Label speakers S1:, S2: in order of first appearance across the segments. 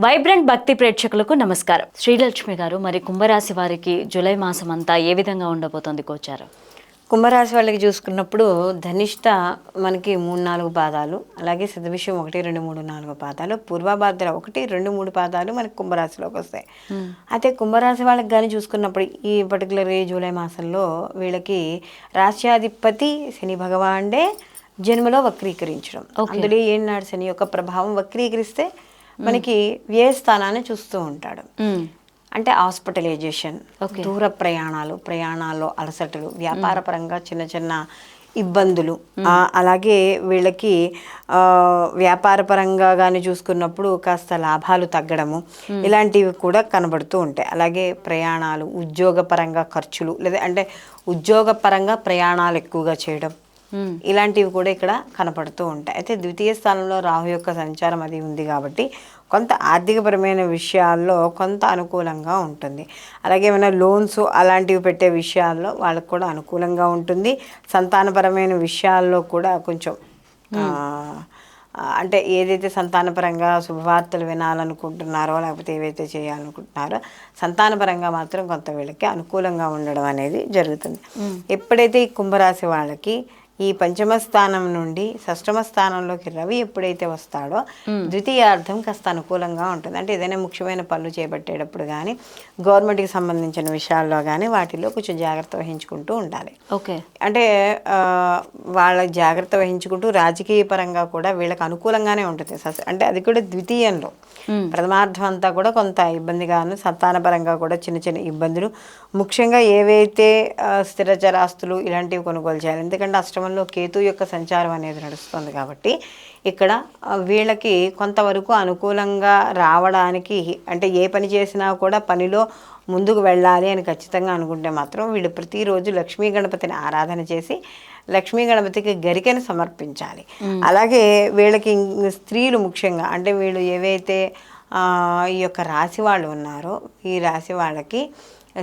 S1: Vibrant భక్తి ప్రేక్షకులకు నమస్కారం. శ్రీలక్ష్మి గారు, మరి కుంభరాశి వారికి జూలై మాసం అంతా ఏ విధంగా ఉండబోతోంది గోచారం?
S2: కుంభరాశి వాళ్ళకి చూసుకున్నప్పుడు ధనిష్ట మనకి 3-4 పాదాలు, అలాగే శతభిషం 1, 2, 3, 4 పాదాలు, పూర్వభాద్ర 1, 2, 3 పాదాలు మనకి కుంభరాశిలోకి వస్తాయి. అయితే కుంభరాశి వాళ్ళకి కానీ చూసుకున్నప్పుడు ఈ పర్టికులర్ జూలై మాసంలో వీళ్ళకి రాశ్యాధిపతి శని భగవానుడే జన్మలో వక్రీకరించడం. అందులో ఏనాడు శని యొక్క ప్రభావం వక్రీకరిస్తే మనకి వ్యయ స్థానాన్ని చూస్తూ ఉంటాడు. అంటే హాస్పిటలైజేషన్, దూర ప్రయాణాల్లో అలసటలు, వ్యాపార పరంగా చిన్న చిన్న ఇబ్బందులు, అలాగే వీళ్ళకి వ్యాపార పరంగా కానీ చూసుకున్నప్పుడు కాస్త లాభాలు తగ్గడము, ఇలాంటివి కూడా కనబడుతూ ఉంటాయి. అలాగే ప్రయాణాలు, ఉద్యోగపరంగా ఖర్చులు, లేదా అంటే ఉద్యోగపరంగా ప్రయాణాలు ఎక్కువగా చేయడం, ఇలాంటివి కూడా ఇక్కడ కనపడుతూ ఉంటాయి. అయితే ద్వితీయ స్థానంలో రాహు యొక్క సంచారం అది ఉంది కాబట్టి కొంత ఆర్థికపరమైన విషయాల్లో కొంత అనుకూలంగా ఉంటుంది. అలాగే ఏమైనా లోన్స్ అలాంటివి పెట్టే విషయాల్లో వాళ్ళకు కూడా అనుకూలంగా ఉంటుంది. సంతానపరమైన విషయాల్లో కూడా కొంచెం అంటే ఏదైతే సంతానపరంగా శుభవార్తలు వినాలనుకుంటున్నారో, లేకపోతే ఏవైతే చేయాలనుకుంటున్నారో సంతానపరంగా మాత్రం కొంత వీళ్ళకి అనుకూలంగా ఉండడం అనేది జరుగుతుంది. ఎప్పుడైతే ఈ కుంభరాశి వాళ్ళకి ఈ పంచమ స్థానం నుండి షష్టమ స్థానంలోకి రవి ఎప్పుడైతే వస్తాడో ద్వితీయార్థం కాస్త అనుకూలంగా ఉంటుంది. అంటే ఏదైనా ముఖ్యమైన పనులు చేపట్టేటప్పుడు కానీ, గవర్నమెంట్కి సంబంధించిన విషయాల్లో కానీ వాటిలో కొంచెం జాగ్రత్త వహించుకుంటూ ఉండాలి. అంటే వాళ్ళ జాగ్రత్త వహించుకుంటూ రాజకీయ పరంగా కూడా వీళ్ళకి అనుకూలంగానే ఉంటుంది. అంటే అది కూడా ద్వితీయంలో ప్రథమార్థం అంతా కూడా కొంత ఇబ్బందిగాను, సంతానపరంగా కూడా చిన్న చిన్న ఇబ్బందులు, ముఖ్యంగా ఏవైతే స్థిరచరాస్తులు ఇలాంటివి కొనుగోలు చేయాలి. ఎందుకంటే అష్టమంలో కేతు యొక్క సంచారం అనేది నడుస్తుంది కాబట్టి ఇక్కడ వీళ్ళకి కొంతవరకు అనుకూలంగా రావడానికి, అంటే ఏ పని చేసినా కూడా పనిలో ముందుకు వెళ్ళాలి అని ఖచ్చితంగా అనుకుంటే మాత్రం వీళ్ళు ప్రతిరోజు లక్ష్మీ గణపతిని ఆరాధన చేసి లక్ష్మీ గణపతికి గరికను సమర్పించాలి. అలాగే వీళ్ళకి స్త్రీలు ముఖ్యంగా, అంటే వీళ్ళు ఏవైతే ఈ యొక్క రాశి వాళ్ళు ఉన్నారో ఈ రాశి వాళ్ళకి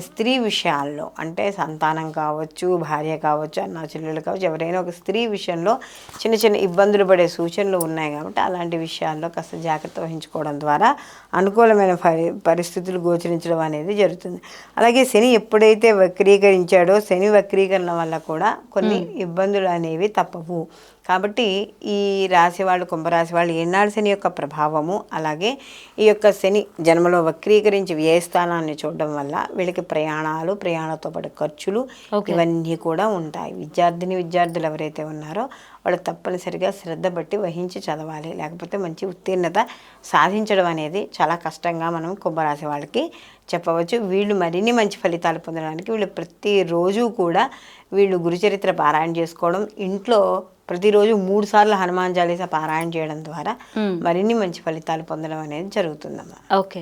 S2: స్త్రీ విషయాల్లో, అంటే సంతానం కావచ్చు, భార్య కావచ్చు, అన్న చెల్లెలు కావచ్చు, ఎవరైనా ఒక స్త్రీ విషయంలో చిన్న చిన్న ఇబ్బందులు పడే సూచనలు ఉన్నాయి కాబట్టి అలాంటి విషయాల్లో కాస్త జాగ్రత్త వహించుకోవడం ద్వారా అనుకూలమైన పరిస్థితులు గోచరించడం అనేది జరుగుతుంది. అలాగే శని ఎప్పుడైతే వక్రీకరించాడో శని వక్రీకరణ వల్ల కూడా కొన్ని ఇబ్బందులు అనేవి తప్పవు. కాబట్టి ఈ రాశి వాళ్ళు, కుంభరాశి వాళ్ళు ఏనాడు శని యొక్క ప్రభావము, అలాగే ఈ యొక్క శని జన్మలో వక్రీకరించి వ్యయ స్థానాన్ని చూడడం వల్ల వీళ్ళకి ప్రయాణాలతో పాటు ఖర్చులు ఇవన్నీ కూడా ఉంటాయి. విద్యార్థులు ఎవరైతే ఉన్నారో వాళ్ళు తప్పనిసరిగా శ్రద్ధ బట్టి వహించి చదవాలి, లేకపోతే మంచి ఉత్తీర్ణత సాధించడం అనేది చాలా కష్టంగా మనం కుంభరాశి వాళ్ళకి చెప్పవచ్చు. వీళ్ళు మరిన్ని మంచి ఫలితాలు పొందడానికి వీళ్ళు ప్రతిరోజు కూడా వీళ్ళు గురుచరిత్ర పారాయణ చేసుకోవడం, ఇంట్లో ప్రతిరోజు 3 సార్లు హనుమాన్ చాలీసా పారాయణ చేయడం ద్వారా మరిన్ని మంచి ఫలితాలు పొందడం అనేది జరుగుతుందమ్మా.
S1: ఓకే.